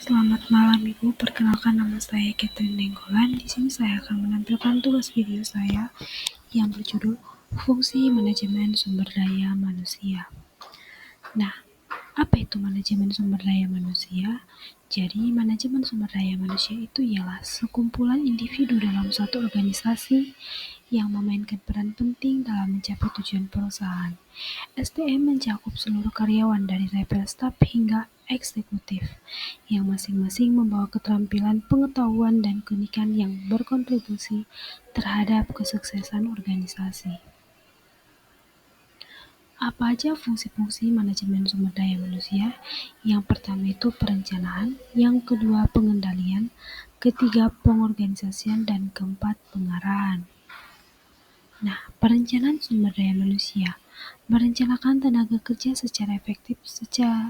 Selamat malam Ibu, perkenalkan nama saya Catherine Nenggolan. Di sini saya akan menampilkan tugas video saya yang berjudul Fungsi Manajemen Sumber Daya Manusia. Nah, apa itu manajemen sumber daya manusia? Jadi, manajemen sumber daya manusia itu ialah sekumpulan individu dalam suatu organisasi yang memainkan peran penting dalam mencapai tujuan perusahaan. SDM mencakup seluruh karyawan dari level staf hingga eksekutif, yang masing-masing membawa keterampilan, pengetahuan, dan keunikan yang berkontribusi terhadap kesuksesan organisasi. Apa aja fungsi-fungsi manajemen sumber daya manusia? Yang pertama itu perencanaan, yang kedua pengendalian, ketiga pengorganisasian, dan keempat pengarahan. Nah, perencanaan sumber daya manusia merencanakan tenaga kerja secara efektif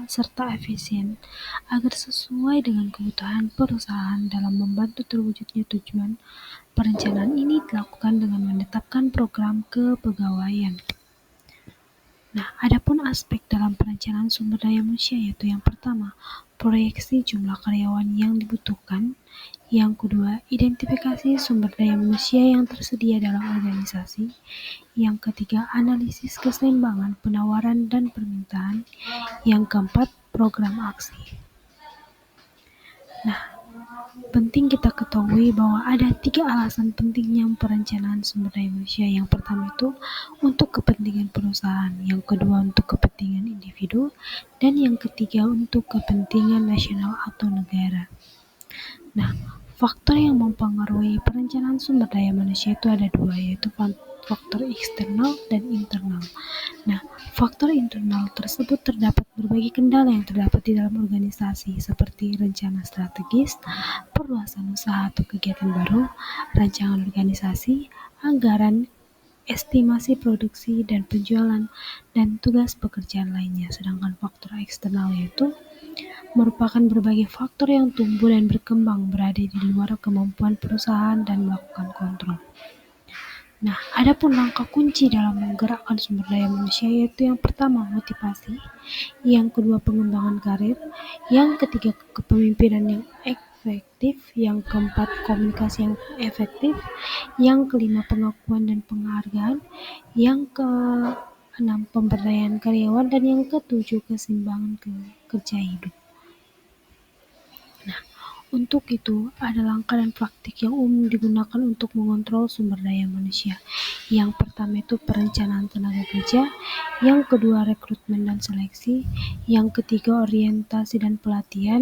serta efisien agar sesuai dengan kebutuhan perusahaan dalam membantu terwujudnya tujuan. Perencanaan ini dilakukan dengan menetapkan program kepegawaian. Nah, adapun aspek dalam perencanaan sumber daya manusia yaitu yang pertama, proyeksi jumlah karyawan yang dibutuhkan. Yang kedua, identifikasi sumber daya manusia yang tersedia dalam organisasi. Yang ketiga, analisis keseimbangan penawaran dan permintaan. Yang keempat, program aksi. Nah, penting kita ketahui bahwa ada 3 alasan pentingnya perencanaan sumber daya manusia. Yang pertama itu untuk kepentingan perusahaan, yang kedua untuk kepentingan individu, dan yang ketiga untuk kepentingan nasional atau negara. Nah, faktor yang mempengaruhi perencanaan sumber daya manusia itu ada 2, yaitu faktor eksternal dan internal. Nah, faktor internal tersebut terdapat berbagai kendala yang terdapat di dalam organisasi seperti rencana strategis, perluasan usaha atau kegiatan baru, rancangan organisasi, anggaran, estimasi produksi dan penjualan, dan tugas pekerjaan lainnya. Sedangkan faktor eksternal yaitu merupakan berbagai faktor yang tumbuh dan berkembang berada di luar kemampuan perusahaan dan melakukan kontrol. Nah, adapun langkah kunci dalam menggerakkan sumber daya manusia yaitu yang pertama motivasi, yang kedua pengembangan karir, yang ketiga kepemimpinan yang efektif, yang keempat komunikasi yang efektif, yang kelima pengakuan dan penghargaan, yang keenam pemberdayaan karyawan, dan yang ketujuh keseimbangan kerja hidup. Nah, untuk itu, ada langkah dan praktik yang umum digunakan untuk mengontrol sumber daya manusia. Yang pertama itu perencanaan tenaga kerja, yang kedua rekrutmen dan seleksi, yang ketiga orientasi dan pelatihan,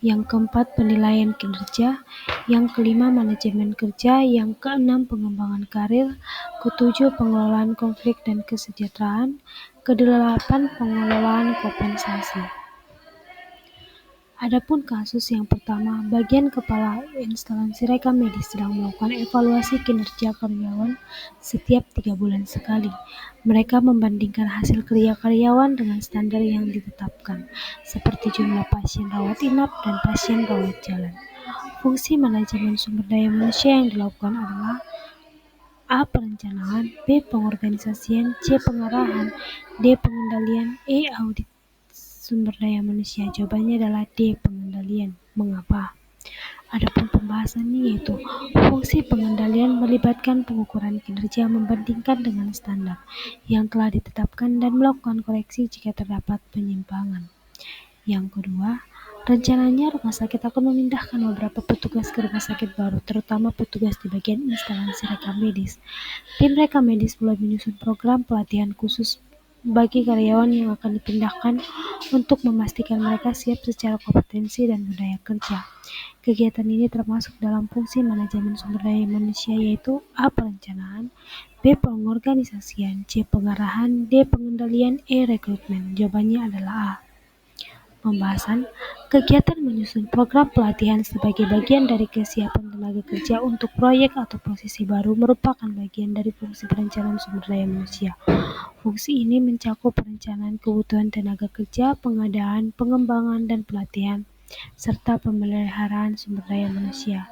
yang keempat penilaian kinerja, yang kelima manajemen kerja, yang keenam pengembangan karir, ketujuh pengelolaan konflik dan kesejahteraan, kedelapan pengelolaan kompensasi. Adapun kasus yang pertama, bagian kepala instansi rekam medis sedang melakukan evaluasi kinerja karyawan setiap 3 bulan sekali. Mereka membandingkan hasil kerja karyawan dengan standar yang ditetapkan, seperti jumlah pasien rawat inap dan pasien rawat jalan. Fungsi manajemen sumber daya manusia yang dilakukan adalah A. Perencanaan, B. Pengorganisasian, C. Pengarahan, D. Pengendalian, E. Audit sumber daya manusia. Jawabannya adalah D. Pengendalian. Mengapa? Adapun pembahasannya yaitu fungsi pengendalian melibatkan pengukuran kinerja membandingkan dengan standar yang telah ditetapkan dan melakukan koreksi jika terdapat penyimpangan. Yang kedua, rencananya rumah sakit akan memindahkan beberapa petugas ke rumah sakit baru, terutama petugas di bagian instalasi rekam medis. Tim rekam medis mulai menyusun program pelatihan khusus bagi karyawan yang akan dipindahkan untuk memastikan mereka siap secara kompetensi dan budaya kerja. Kegiatan ini termasuk dalam fungsi manajemen sumber daya manusia yaitu A. Perencanaan, B. Pengorganisasian, C. Pengarahan, D. Pengendalian, E. Rekrutmen. Jawabannya adalah A. Pembahasan kegiatan menyusun program pelatihan sebagai bagian dari kesiapan tenaga kerja untuk proyek atau posisi baru merupakan bagian dari fungsi perencanaan sumber daya manusia. Fungsi ini mencakup perencanaan kebutuhan tenaga kerja, pengadaan, pengembangan, dan pelatihan, serta pemeliharaan sumber daya manusia.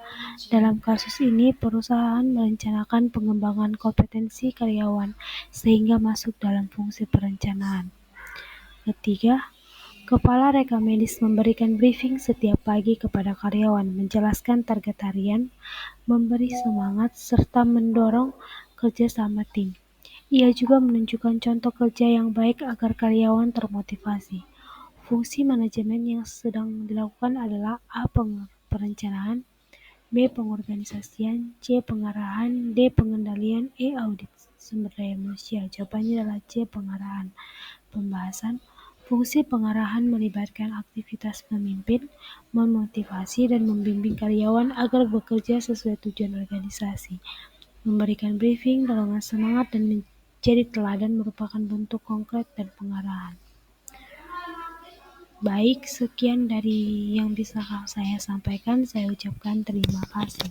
Dalam kasus ini, perusahaan merencanakan pengembangan kompetensi karyawan sehingga masuk dalam fungsi perencanaan. Ketiga, Kepala Reka Medis memberikan briefing setiap pagi kepada karyawan, menjelaskan target harian, memberi semangat, serta mendorong kerjasama tim. Ia juga menunjukkan contoh kerja yang baik agar karyawan termotivasi. Fungsi manajemen yang sedang dilakukan adalah A. Perencanaan, B. Pengorganisasian, C. Pengarahan, D. Pengendalian, E. Audit sumber daya manusia. Jawabannya adalah C. Pengarahan. Pembahasan. Fungsi pengarahan melibatkan aktivitas memimpin, memotivasi, dan membimbing karyawan agar bekerja sesuai tujuan organisasi. Memberikan briefing, dorongan semangat, dan menjadi teladan merupakan bentuk konkret dan pengarahan. Baik, sekian dari yang bisa saya sampaikan. Saya ucapkan terima kasih.